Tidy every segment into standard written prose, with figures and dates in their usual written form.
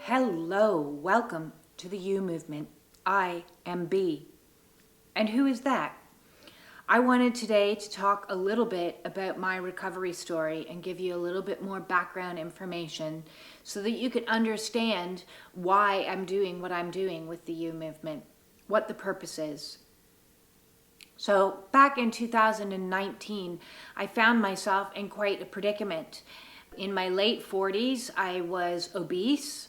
Hello, welcome to the You Movement. I am B. And who is that? I wanted today to talk a little bit about my recovery story and give you a little bit more background information so that you can understand why I'm doing what I'm doing with the You Movement, what the purpose is. So back in 2019, I found myself in quite a predicament. In my late 40s, I was obese,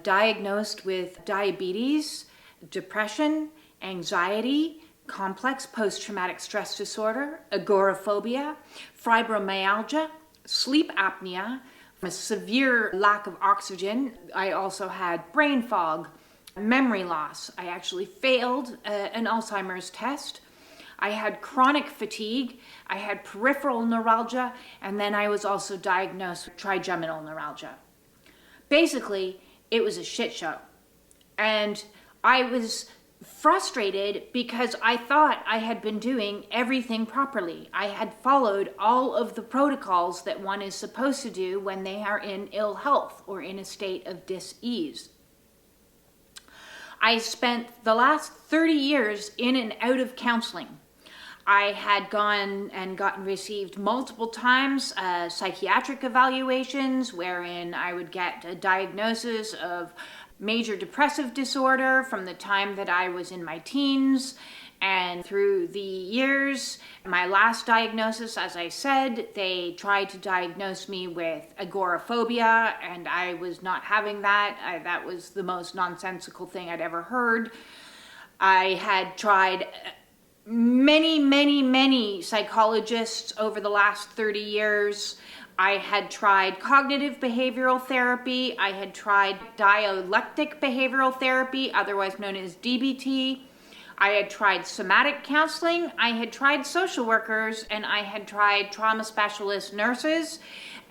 diagnosed with diabetes, depression, anxiety, complex post-traumatic stress disorder, agoraphobia, fibromyalgia, sleep apnea, a severe lack of oxygen. I also had brain fog, memory loss. I actually failed an Alzheimer's test. I had chronic fatigue, I had peripheral neuralgia, and then I was also diagnosed with trigeminal neuralgia. Basically, it was a shit show. And I was frustrated because I thought I had been doing everything properly. I had followed all of the protocols that one is supposed to do when they are in ill health or in a state of dis-ease. I spent the last 30 years in and out of counseling. I had gone and received multiple times psychiatric evaluations wherein I would get a diagnosis of major depressive disorder from the time that I was in my teens and through the years. My last diagnosis, as I said, they tried to diagnose me with agoraphobia, and I was not having that. That was the most nonsensical thing I'd ever heard. I had tried many psychologists over the last 30 years. I had tried cognitive behavioral therapy. I had tried dialectic behavioral therapy, otherwise known as DBT. I had tried somatic counseling. I had tried social workers, and I had tried trauma specialist nurses,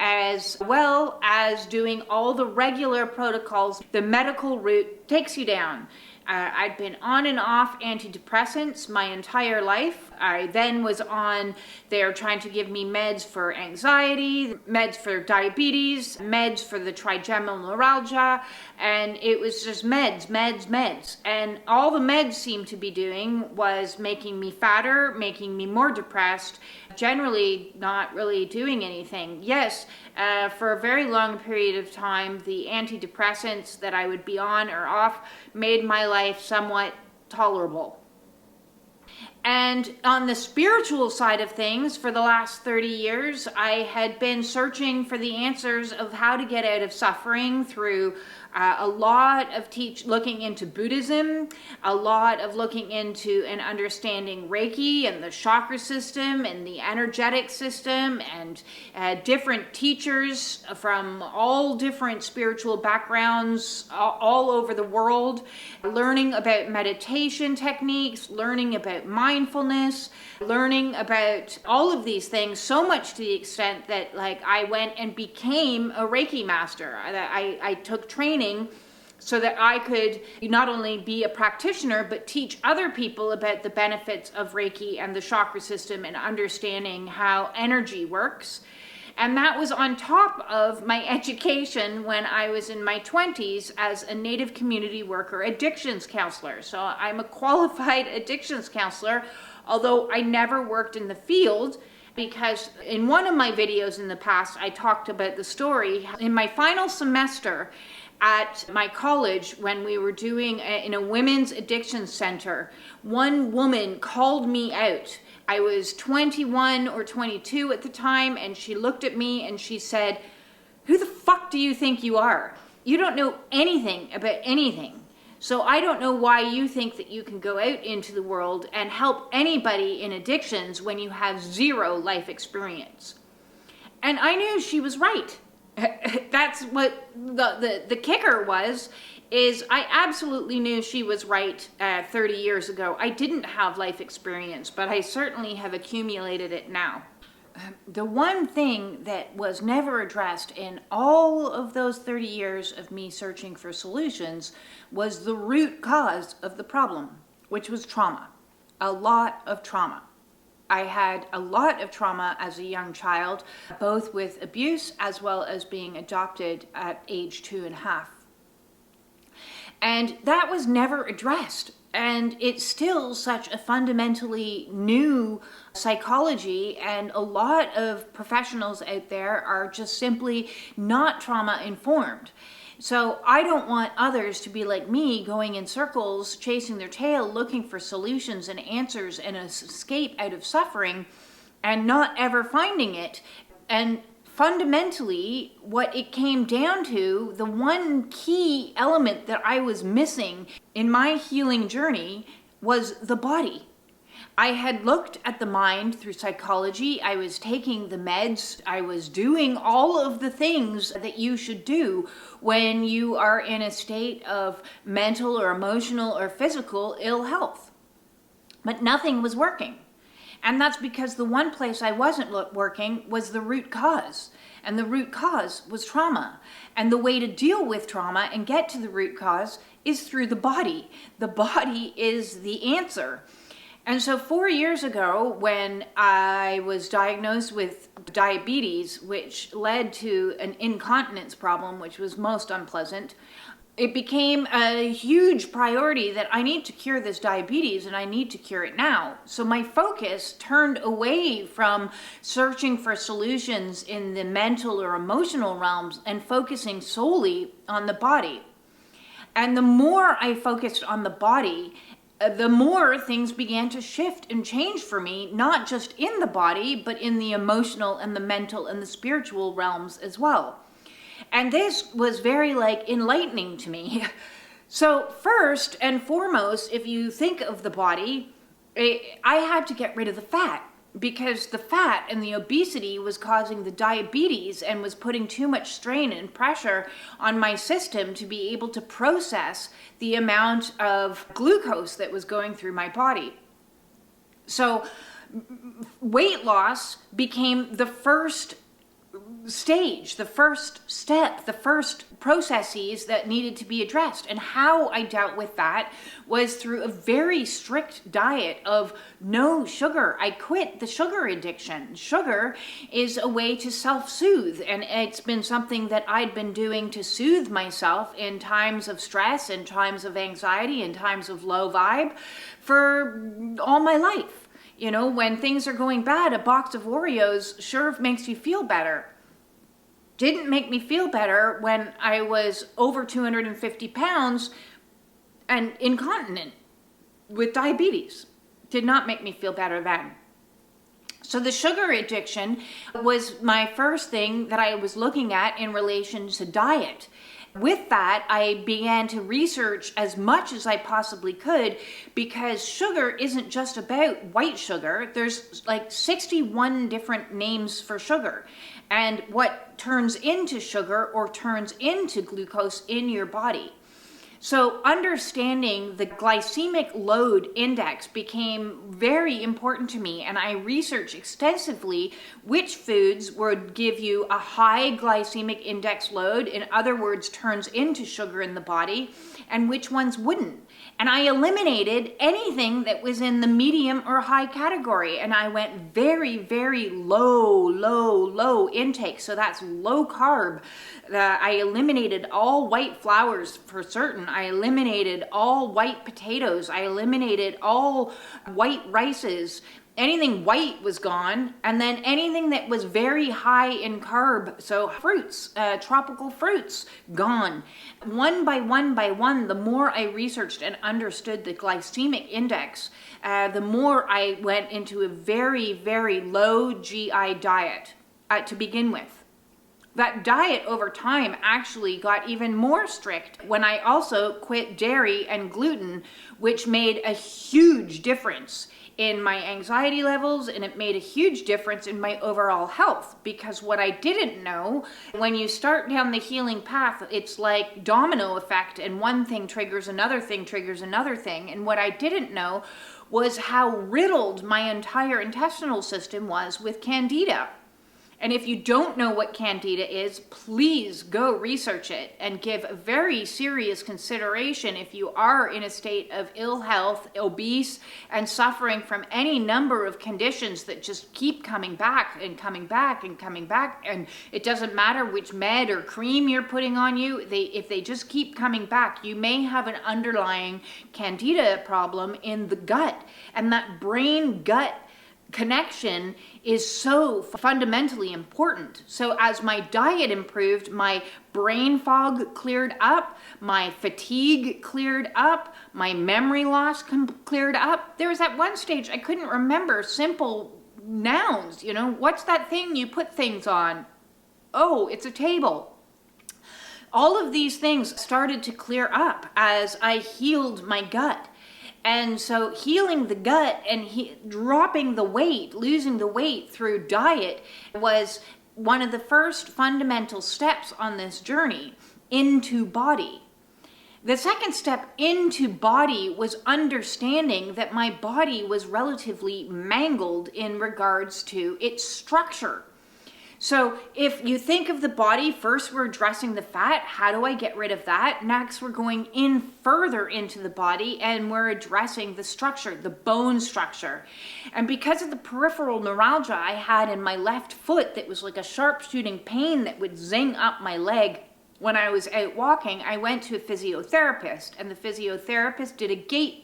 as well as doing all the regular protocols the medical route takes you down. I'd been on and off antidepressants my entire life. I then was on, they're trying to give me meds for anxiety, meds for diabetes, meds for the trigeminal neuralgia, and it was just meds. And all the meds seemed to be doing was making me fatter, making me more depressed, generally not really doing anything. Yes, for a very long period of time, the antidepressants that I would be on or off made my life somewhat tolerable. And on the spiritual side of things, for the last 30 years, I had been searching for the answers of how to get out of suffering through a lot of looking into Buddhism, a lot of looking into and understanding Reiki and the chakra system and the energetic system, and different teachers from all different spiritual backgrounds all over the world, learning about meditation techniques, learning about mindfulness, learning about all of these things, so much to the extent that I went and became a Reiki master. I took training so that I could not only be a practitioner, but teach other people about the benefits of Reiki and the chakra system and understanding how energy works. And that was on top of my education when I was in my 20s as a Native community worker, addictions counselor. So I'm a qualified addictions counselor, although I never worked in the field, because in one of my videos in the past, I talked about the story. In my final semester at my college, when we were doing in a women's addiction center, one woman called me out. I was 21 or 22 at the time, and she looked at me and she said, "Who the fuck do you think you are? You don't know anything about anything. So I don't know why you think that you can go out into the world and help anybody in addictions when you have zero life experience." And I knew she was right. That's what the kicker was, is I absolutely knew she was right 30 years ago. I didn't have life experience, but I certainly have accumulated it now. The one thing that was never addressed in all of those 30 years of me searching for solutions was the root cause of the problem, which was trauma. A lot of trauma. I had a lot of trauma as a young child, both with abuse as well as being adopted at age 2.5. And that was never addressed. And it's still such a fundamentally new psychology, and a lot of professionals out there are just simply not trauma informed. So I don't want others to be like me, going in circles, chasing their tail, looking for solutions and answers and an escape out of suffering, and not ever finding it. And fundamentally, what it came down to, the one key element that I was missing in my healing journey was the body. I had looked at the mind through psychology. I was taking the meds. I was doing all of the things that you should do when you are in a state of mental or emotional or physical ill health. But nothing was working. And that's because the one place I wasn't working was the root cause. And the root cause was trauma. And the way to deal with trauma and get to the root cause is through the body. The body is the answer. And so 4 years ago, when I was diagnosed with diabetes, which led to an incontinence problem, which was most unpleasant, it became a huge priority that I need to cure this diabetes, and I need to cure it now. So my focus turned away from searching for solutions in the mental or emotional realms and focusing solely on the body. And the more I focused on the body, the more things began to shift and change for me, not just in the body, but in the emotional and the mental and the spiritual realms as well. And this was very enlightening to me. So first and foremost, if you think of the body, I had to get rid of the fat, because the fat and the obesity was causing the diabetes and was putting too much strain and pressure on my system to be able to process the amount of glucose that was going through my body. So weight loss became the first stage, the first step, the first processes that needed to be addressed. And how I dealt with that was through a very strict diet of no sugar. I quit the sugar addiction. Sugar is a way to self-soothe, and it's been something that I'd been doing to soothe myself in times of stress, in times of anxiety, in times of low vibe for all my life. You know, when things are going bad, a box of Oreos sure makes you feel better. Didn't make me feel better when I was over 250 pounds and incontinent with diabetes. Did not make me feel better then. So the sugar addiction was my first thing that I was looking at in relation to diet. With that, I began to research as much as I possibly could, because sugar isn't just about white sugar. There's 61 different names for sugar. And what turns into sugar or turns into glucose in your body. So understanding the glycemic load index became very important to me, and I researched extensively which foods would give you a high glycemic index load, in other words, turns into sugar in the body, and which ones wouldn't. And I eliminated anything that was in the medium or high category, and I went very, very low intake. So that's low carb. I eliminated all white flours for certain. I eliminated all white potatoes. I eliminated all white rices. Anything white was gone, and then anything that was very high in carb, so fruits, tropical fruits, gone. One by one, the more I researched and understood the glycemic index, the more I went into a very, very low GI diet to begin with. That diet over time actually got even more strict when I also quit dairy and gluten, which made a huge difference in my anxiety levels, and it made a huge difference in my overall health. Because what I didn't know, when you start down the healing path, it's like domino effect, and one thing triggers another thing, triggers another thing. And what I didn't know was how riddled my entire intestinal system was with candida. And if you don't know what Candida is, please go research it and give very serious consideration if you are in a state of ill health, obese, and suffering from any number of conditions that just keep coming back and coming back and coming back. And it doesn't matter which med or cream you're putting on you, if they just keep coming back, you may have an underlying Candida problem in the gut. And that brain-gut connection is so fundamentally important. So as my diet improved, my brain fog cleared up, my fatigue cleared up, my memory loss cleared up. There was at one stage I couldn't remember simple nouns. You know, what's that thing you put things on? Oh, it's a table. All of these things started to clear up as I healed my gut. And so healing the gut and dropping the weight, losing the weight through diet was one of the first fundamental steps on this journey into body. The second step into body was understanding that my body was relatively mangled in regards to its structure. So if you think of the body, first we're addressing the fat. How do I get rid of that? Next, we're going in further into the body and we're addressing the structure, the bone structure. And because of the peripheral neuralgia I had in my left foot that was like a sharp shooting pain that would zing up my leg when I was out walking, I went to a physiotherapist, and the physiotherapist did a gait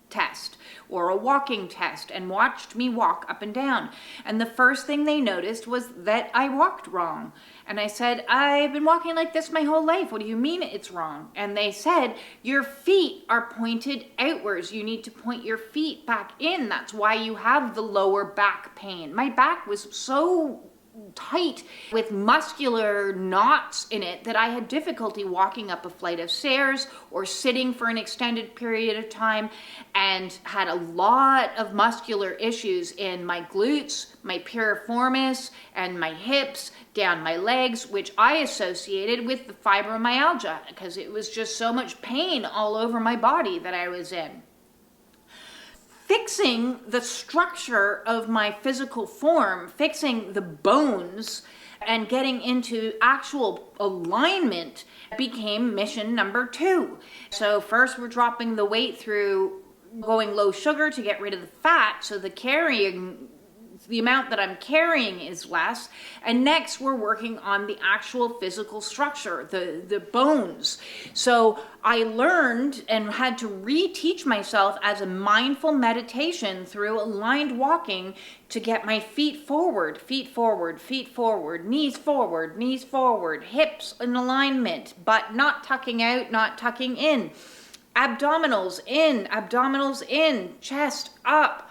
test or a walking test and watched me walk up and down. And the first thing they noticed was that I walked wrong. And I said, I've been walking like this my whole life. What do you mean it's wrong? And they said, your feet are pointed outwards. You need to point your feet back in. That's why you have the lower back pain. My back was so tight with muscular knots in it that I had difficulty walking up a flight of stairs or sitting for an extended period of time, and had a lot of muscular issues in my glutes, my piriformis, and my hips, down my legs, which I associated with the fibromyalgia because it was just so much pain all over my body that I was in. Fixing the structure of my physical form, fixing the bones, and getting into actual alignment became mission number 2. So first we're dropping the weight through going low sugar to get rid of the fat, so the amount that I'm carrying is less. And next we're working on the actual physical structure, the bones. So I learned and had to reteach myself as a mindful meditation through aligned walking to get my feet forward, knees forward, hips in alignment, but not tucking out, not tucking in. Abdominals in, chest up,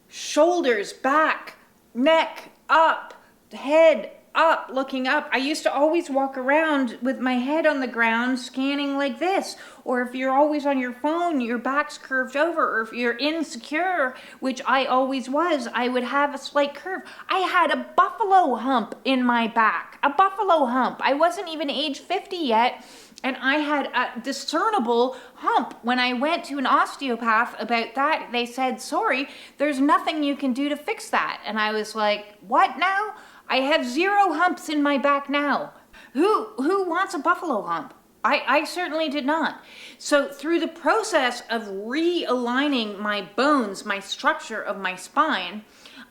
shoulders back, neck up, head up, looking up. I used to always walk around with my head on the ground scanning like this. Or if you're always on your phone, your back's curved over. Or if you're insecure, which I always was, I would have a slight curve. I had a buffalo hump in my back. A buffalo hump. I wasn't even age 50 yet. And I had a discernible hump. When I went to an osteopath about that, they said, sorry, there's nothing you can do to fix that. And I was like, what now? I have 0 humps in my back now. Who wants a buffalo hump? I certainly did not. So through the process of realigning my bones, my structure of my spine,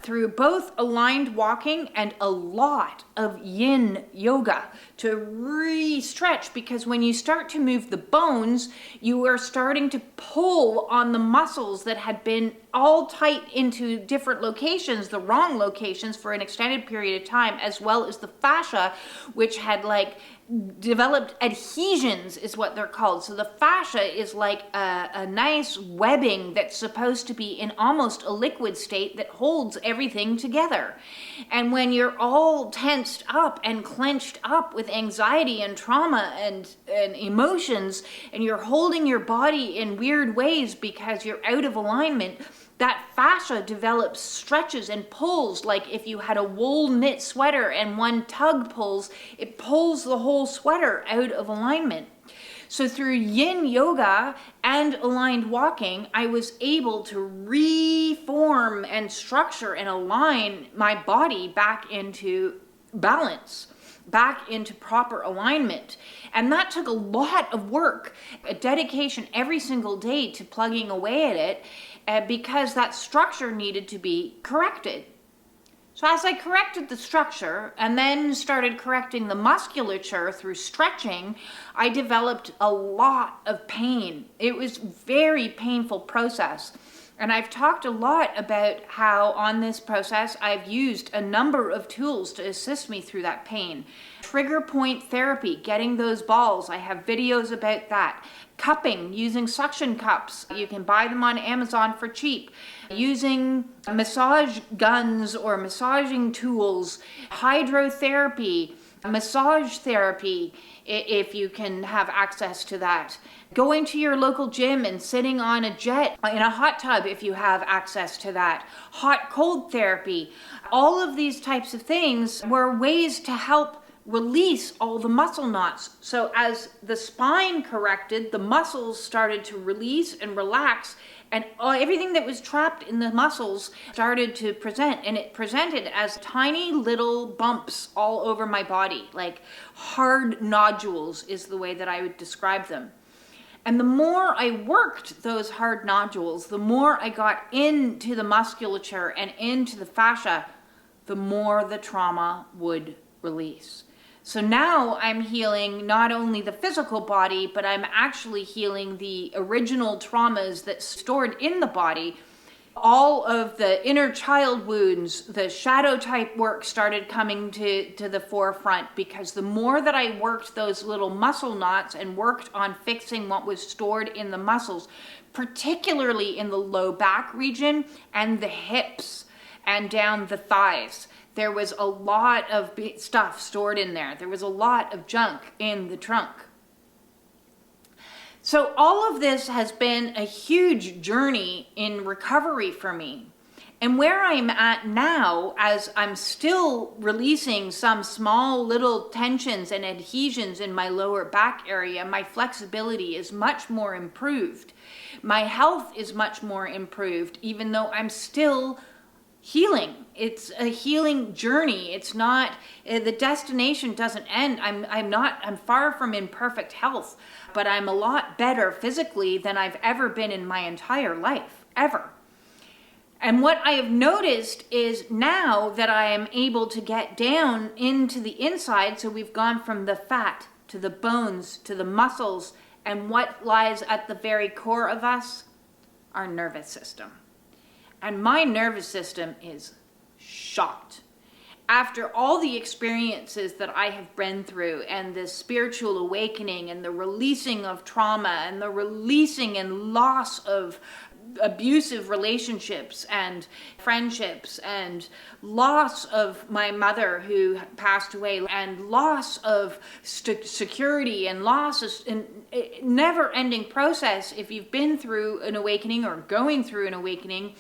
through both aligned walking and a lot of yin yoga to re-stretch, because when you start to move the bones, you are starting to pull on the muscles that had been all tight into different locations, the wrong locations for an extended period of time, as well as the fascia, which had developed adhesions is what they're called. So the fascia is like a nice webbing that's supposed to be in almost a liquid state that holds everything together. And when you're all tensed up and clenched up with anxiety and trauma and emotions, and you're holding your body in weird ways because you're out of alignment, that fascia develops stretches and pulls, like if you had a wool knit sweater and one tug pulls, it pulls the whole sweater out of alignment. So through yin yoga and aligned walking, I was able to reform and structure and align my body back into balance, back into proper alignment. And that took a lot of work, a dedication every single day to plugging away at it, because that structure needed to be corrected. So as I corrected the structure and then started correcting the musculature through stretching, I developed a lot of pain. It was a very painful process. And I've talked a lot about how on this process I've used a number of tools to assist me through that pain. Trigger point therapy, getting those balls. I have videos about that. Cupping, using suction cups. You can buy them on Amazon for cheap. Using massage guns or massaging tools. Hydrotherapy, massage therapy, if you can have access to that. Going to your local gym and sitting on a jet in a hot tub if you have access to that. Hot cold therapy. All of these types of things were ways to help release all the muscle knots. So as the spine corrected, the muscles started to release and relax, and everything that was trapped in the muscles started to present, and it presented as tiny little bumps all over my body, like hard nodules is the way that I would describe them. And the more I worked those hard nodules, the more I got into the musculature and into the fascia, the more the trauma would release. So now I'm healing not only the physical body, but I'm actually healing the original traumas that's stored in the body. All of the inner child wounds, the shadow type work started coming to the forefront, because the more that I worked those little muscle knots and worked on fixing what was stored in the muscles, particularly in the low back region and the hips and down the thighs. There was a lot of stuff stored in there. There was a lot of junk in the trunk. So all of this has been a huge journey in recovery for me. And where I'm at now, as I'm still releasing some small little tensions and adhesions in my lower back area, my flexibility is much more improved. My health is much more improved, even though I'm still healing. It's a healing journey. It's not, the destination doesn't end. I'm far from in perfect health, but I'm a lot better physically than I've ever been in my entire life, ever. And what I have noticed is now that I am able to get down into the inside, so we've gone from the fat to the bones to the muscles, and what lies at the very core of us? Our nervous system. And my nervous system is shocked. After all the experiences that I have been through, and the spiritual awakening, and the releasing of trauma, and the releasing and loss of abusive relationships and friendships, and loss of my mother who passed away, and loss of security, and loss of a never-ending process. If you've been through an awakening or going through an awakening,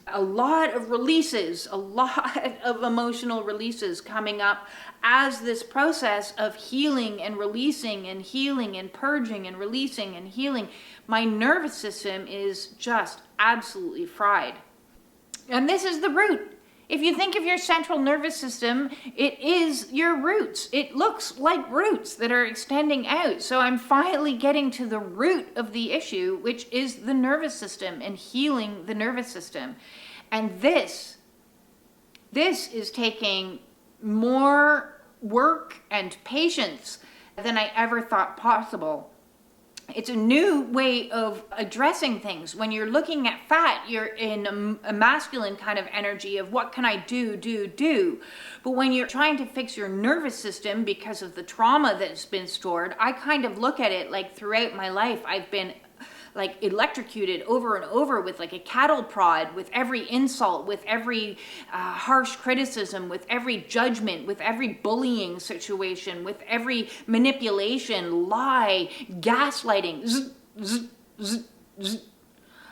a lot of releases, a lot of emotional releases coming up as this process of healing and releasing and healing and purging and releasing and healing. My nervous system is just absolutely fried. And this is the root. If you think of your central nervous system, it is your roots. It looks like roots that are extending out. So I'm finally getting to the root of the issue, which is the nervous system and healing the nervous system. And this is taking more work and patience than I ever thought possible. It's a new way of addressing things. When you're looking at fat, you're in a masculine kind of energy of what can I do? But when you're trying to fix your nervous system because of the trauma that's been stored, I kind of look at it like throughout my life, I've been like electrocuted over and over with like a cattle prod, with every insult, with every harsh criticism, with every judgment, with every bullying situation, with every manipulation, lie, gaslighting. Zzz, zzz, zzz, zzz.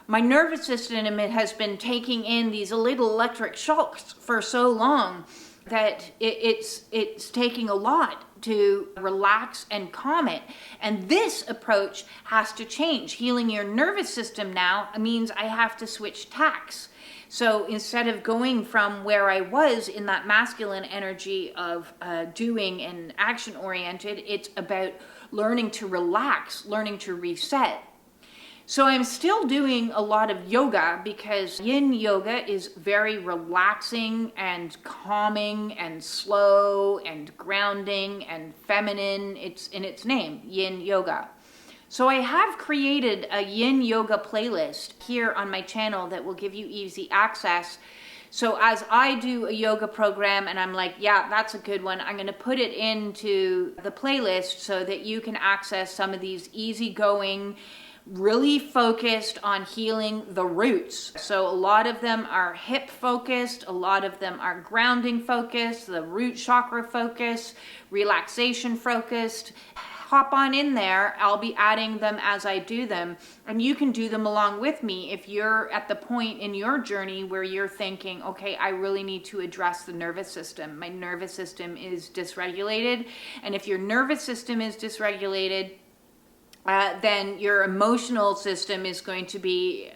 My nervous system has been taking in these little electric shocks for so long that it's taking a lot to relax and calm it. And this approach has to change. Healing your nervous system now means I have to switch tacks. So instead of going from where I was in that masculine energy of doing and action oriented, it's about learning to relax, learning to reset. So I'm still doing a lot of yoga because yin yoga is very relaxing and calming and slow and grounding and feminine. It's in its name, yin yoga. So I have created a yin yoga playlist here on my channel that will give you easy access. So as I do a yoga program and I'm like, yeah, that's a good one, I'm going to put it into the playlist so that you can access some of these easygoing, really focused on healing the roots. So a lot of them are hip focused, a lot of them are grounding focused, the root chakra focused, relaxation focused. Hop on in there. I'll be adding them as I do them, and you can do them along with me if you're at the point in your journey where you're thinking, okay, I really need to address the nervous system. My nervous system is dysregulated, and if your nervous system is dysregulated, then your emotional system is going to be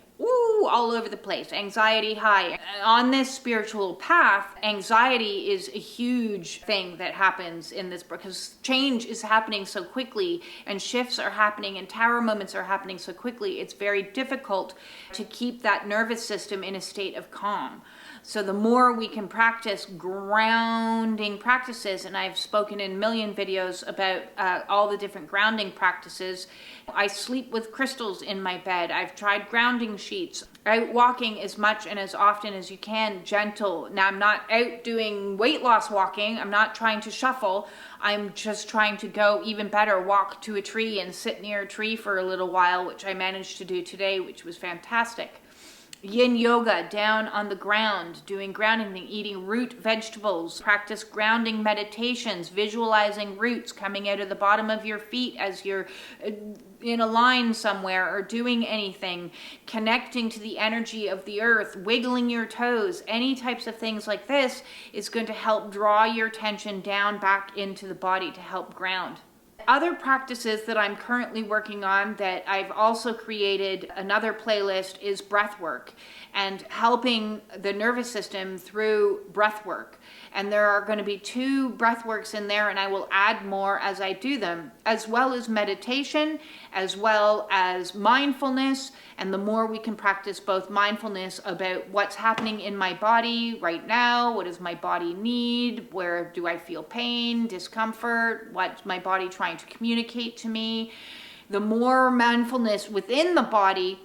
all over the place, anxiety high. On this spiritual path, anxiety is a huge thing that happens in this because change is happening so quickly and shifts are happening and tower moments are happening so quickly. It's very difficult to keep that nervous system in a state of calm. So the more we can practice grounding practices, and I've spoken in a million videos about all the different grounding practices. I sleep with crystals in my bed. I've tried grounding sheets. Out walking as much and as often as you can, gentle. Now I'm not out doing weight loss walking. I'm not trying to shuffle. I'm just trying to go even better, walk to a tree and sit near a tree for a little while, which I managed to do today, which was fantastic. Yin yoga, down on the ground, doing grounding, eating root vegetables, practice grounding meditations, visualizing roots coming out of the bottom of your feet as you're in a line somewhere or doing anything, connecting to the energy of the earth, wiggling your toes, any types of things like this is going to help draw your attention down back into the body to help ground. Other practices that I'm currently working on that I've also created another playlist is breath work and helping the nervous system through breath work. And there are going to be 2 breath works in there, and I will add more as I do them, as well as meditation, as well as mindfulness. And the more we can practice both mindfulness about what's happening in my body right now, what does my body need, where do I feel pain, discomfort, what's my body trying to communicate to me, the more mindfulness within the body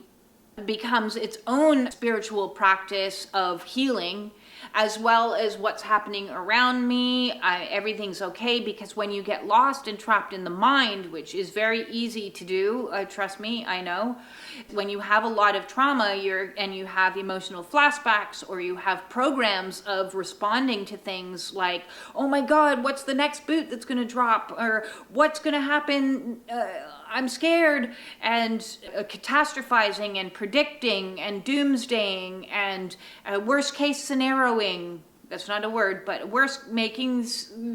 becomes its own spiritual practice of healing, as well as what's happening around me. Everything's okay, because when you get lost and trapped in the mind, which is very easy to do, trust me, I know, when you have a lot of trauma and you have emotional flashbacks, or you have programs of responding to things like, oh my God, what's the next boot that's going to drop, or what's going to happen, I'm scared, and catastrophizing and predicting and doomsdaying and worst case scenarioing. That's not a word, but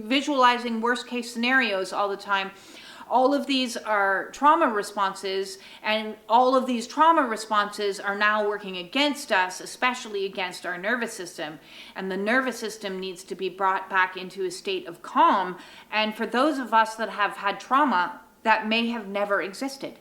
visualizing worst case scenarios all the time. All of these are trauma responses, and all of these trauma responses are now working against us, especially against our nervous system. And the nervous system needs to be brought back into a state of calm. And for those of us that have had trauma, that may have never existed.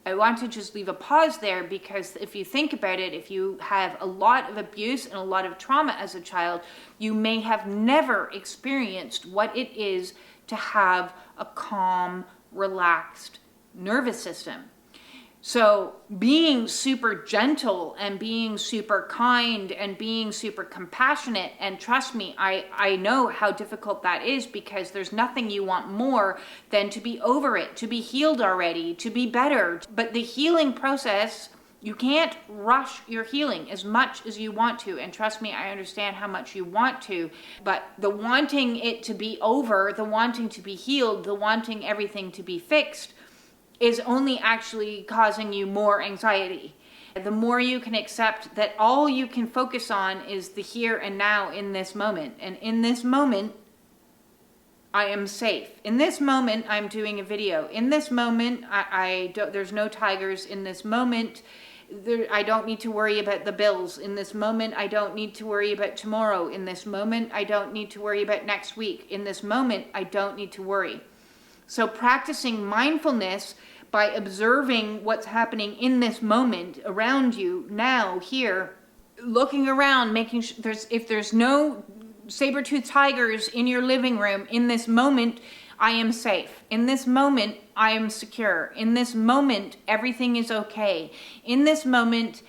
I want to just leave a pause there, because if you think about it, if you have a lot of abuse and a lot of trauma as a child, you may have never experienced what it is to have a calm, relaxed nervous system. So being super gentle and being super kind and being super compassionate, and trust me, I know how difficult that is, because there's nothing you want more than to be over it, to be healed already, to be better. But the healing process, you can't rush your healing as much as you want to. And trust me, I understand how much you want to, but the wanting it to be over, the wanting to be healed, the wanting everything to be fixed is only actually causing you more anxiety. the more you can accept that all you can focus on is the here and now in this moment. And in this moment, I am safe. In this moment, I'm doing a video. In this moment, there's no tigers. In this moment, I don't need to worry about the bills. In this moment, I don't need to worry about tomorrow. In this moment, I don't need to worry about next week. In this moment, I don't need to worry. So practicing mindfulness by observing what's happening in this moment around you, now, here, looking around, making sure if there's no saber-toothed tigers in your living room, in this moment, I am safe. In this moment, I am secure. In this moment, everything is okay. In this moment,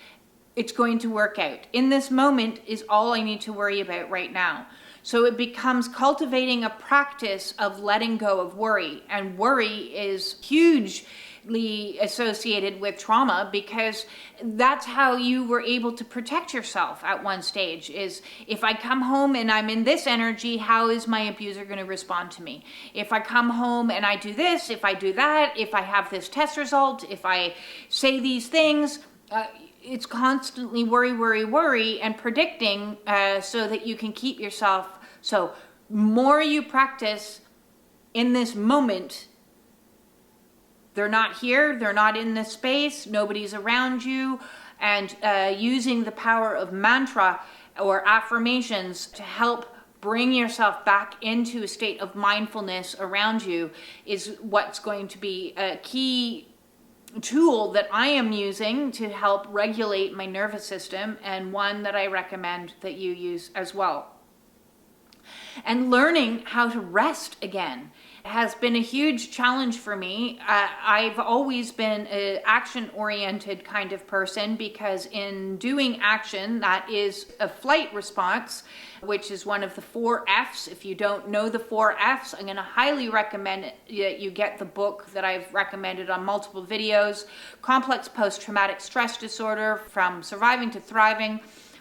it's going to work out. In this moment is all I need to worry about right now. So it becomes cultivating a practice of letting go of worry. And worry is hugely associated with trauma, because that's how you were able to protect yourself at one stage, is if I come home and I'm in this energy, how is my abuser going to respond to me? If I come home and I do this, if I do that, if I have this test result, if I say these things, it's constantly worry, worry, worry, and predicting so that you can keep yourself. So more you practice in this moment, they're not here, they're not in this space, nobody's around you, and using the power of mantra or affirmations to help bring yourself back into a state of mindfulness around you is what's going to be a key tool that I am using to help regulate my nervous system, and one that I recommend that you use as well. And learning how to rest again has been a huge challenge for me. I've always been an action-oriented kind of person, because in doing action, that is a flight response, which is one of the 4 F's. If you don't know the 4 F's, I'm going to highly recommend that you get the book that I've recommended on multiple videos, Complex Post-Traumatic Stress Disorder, From Surviving to Thriving,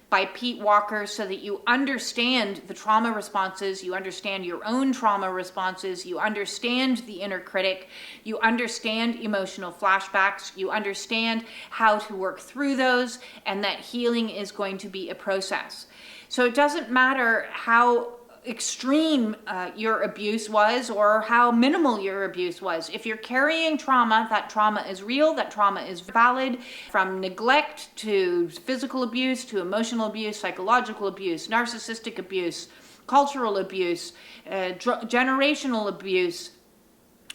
by Pete Walker, so that you understand the trauma responses, you understand your own trauma responses, you understand the inner critic, you understand emotional flashbacks, you understand how to work through those, and that healing is going to be a process. So it doesn't matter how extreme your abuse was or how minimal your abuse was. If you're carrying trauma, that trauma is real, that trauma is valid, from neglect to physical abuse to emotional abuse, psychological abuse, narcissistic abuse, cultural abuse, generational abuse,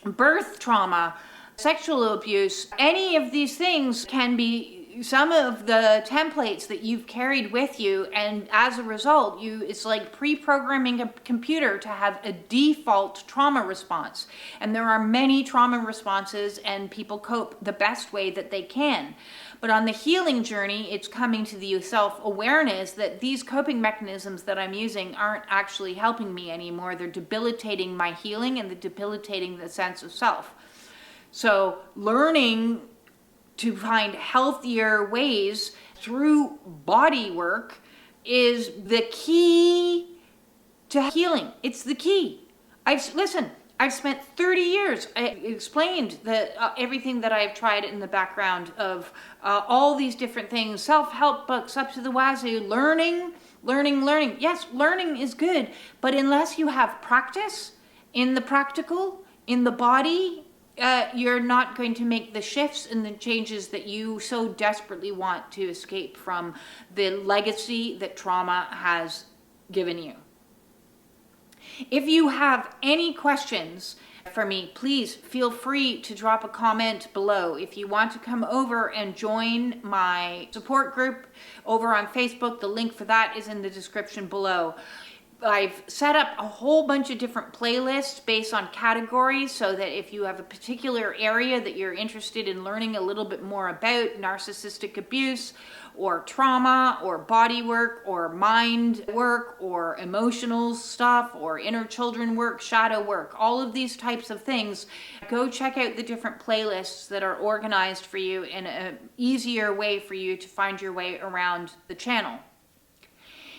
birth trauma, sexual abuse. Any of these things can be some of the templates that you've carried with you, and as a result, it's like pre-programming a computer to have a default trauma response. And there are many trauma responses, and people cope the best way that they can. But on the healing journey, it's coming to the self-awareness that these coping mechanisms that I'm using aren't actually helping me anymore. They're debilitating my healing, and they're debilitating the sense of self. So learning to find healthier ways through body work is the key to healing. It's the key. I've spent 30 years, I explained everything that I've tried in the background of all these different things, self-help books up to the wazoo, learning. Yes, learning is good, but unless you have practice in the practical, in the body, you're not going to make the shifts and the changes that you so desperately want to escape from the legacy that trauma has given you. If you have any questions for me, please feel free to drop a comment below. If you want to come over and join my support group over on Facebook, the link for that is in the description below. I've set up a whole bunch of different playlists based on categories, so that if you have a particular area that you're interested in learning a little bit more about, narcissistic abuse or trauma or body work or mind work or emotional stuff or inner children work, shadow work, all of these types of things, go check out the different playlists that are organized for you in an easier way for you to find your way around the channel.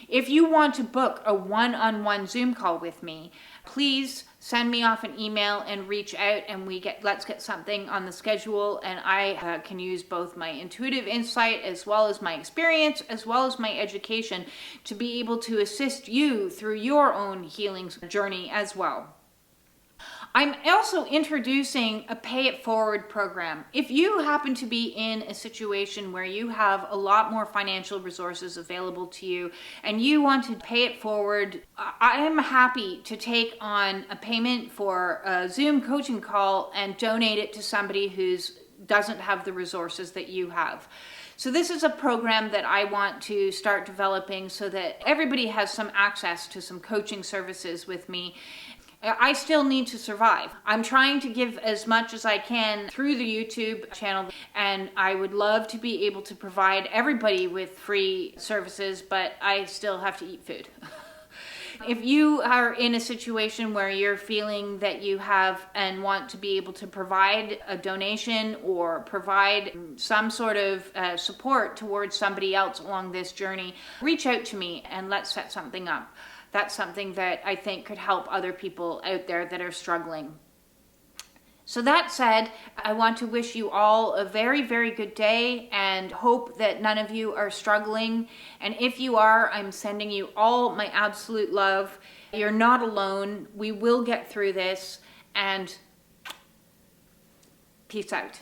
If you want to book a one-on-one Zoom call with me, please send me off an email and reach out, and let's get something on the schedule. And I can use both my intuitive insight as well as my experience as well as my education to be able to assist you through your own healing journey as well. I'm also introducing a pay it forward program. If you happen to be in a situation where you have a lot more financial resources available to you and you want to pay it forward, I am happy to take on a payment for a Zoom coaching call and donate it to somebody who doesn't have the resources that you have. So this is a program that I want to start developing so that everybody has some access to some coaching services with me. I still need to survive. I'm trying to give as much as I can through the YouTube channel, and I would love to be able to provide everybody with free services, but I still have to eat food. If you are in a situation where you're feeling that you have and want to be able to provide a donation or provide some sort of support towards somebody else along this journey, reach out to me and let's set something up. That's something that I think could help other people out there that are struggling. So that said, I want to wish you all a very, very good day and hope that none of you are struggling. And if you are, I'm sending you all my absolute love. You're not alone. We will get through this, and peace out.